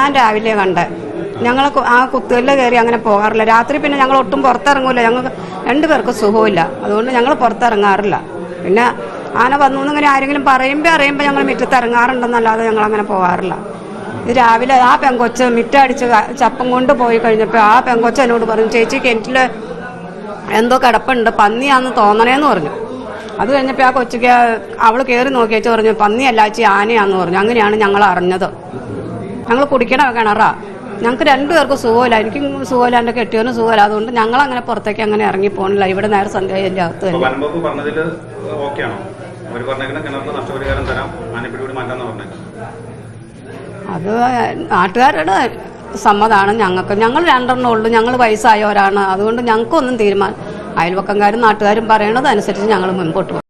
ഞാൻ രാവിലെ കണ്ടേ. ഞങ്ങൾ ആ കുത്തുകല്ല് കയറി അങ്ങനെ പോകാറില്ല. രാത്രി പിന്നെ ഞങ്ങൾ ഒട്ടും പുറത്തിറങ്ങൂല. ഞങ്ങൾക്ക് രണ്ടുപേർക്ക് സുഖമില്ല, അതുകൊണ്ട് ഞങ്ങൾ പുറത്തിറങ്ങാറില്ല. പിന്നെ ആന വന്നു എന്നിങ്ങനെ ആരെങ്കിലും അറിയുമ്പോൾ ഞങ്ങൾ മുറ്റത്ത് ഇറങ്ങാറുണ്ടെന്നല്ലാതെ ഞങ്ങൾ അങ്ങനെ പോകാറില്ല. ഇത് രാവിലെ ആ പെങ്കൊച്ച് മിറ്റടിച്ച് ചപ്പം കൊണ്ട് പോയി കഴിഞ്ഞപ്പോൾ ആ പെങ്കൊച്ച് എന്നോട് പറഞ്ഞു, ചേച്ചി കിണറ്റിൽ എന്തോ കിടപ്പുണ്ട്, പന്നിയാന്ന് തോന്നണേന്ന് പറഞ്ഞു. അത് കഴിഞ്ഞപ്പോൾ ആ കൊച്ചിക്ക് അവൾ കയറി നോക്കിയേച്ച് പറഞ്ഞു, പന്നിയല്ല ചേച്ചി ആനയാന്ന് പറഞ്ഞു. അങ്ങനെയാണ് ഞങ്ങൾ അറിഞ്ഞത്. ഞങ്ങൾ കുടിക്കണ കിണറാ. ഞങ്ങൾക്ക് രണ്ടുപേർക്കും സുഖമില്ല. എനിക്കും സുഖമില്ല, എൻ്റെ കെട്ടിയവനും സുഖമില്ല. അതുകൊണ്ട് ഞങ്ങൾ അങ്ങനെ പുറത്തേക്ക് അങ്ങനെ ഇറങ്ങി പോകണില്ല. ഇവിടെ നേരെ സന്ധ്യയിൻ്റെ അകത്ത് തന്നെ. അത് നാട്ടുകാരുടെ സമ്മതമാണ് ഞങ്ങൾക്ക്. ഞങ്ങൾ രണ്ടെണ്ണം ഉള്ളൂ, ഞങ്ങൾ വയസ്സായവരാണ്. അതുകൊണ്ട് ഞങ്ങൾക്കൊന്നും അയൽവക്കംകാരും നാട്ടുകാരും പറയണത് അനുസരിച്ച് ഞങ്ങൾ മുൻപോട്ട് പോകും.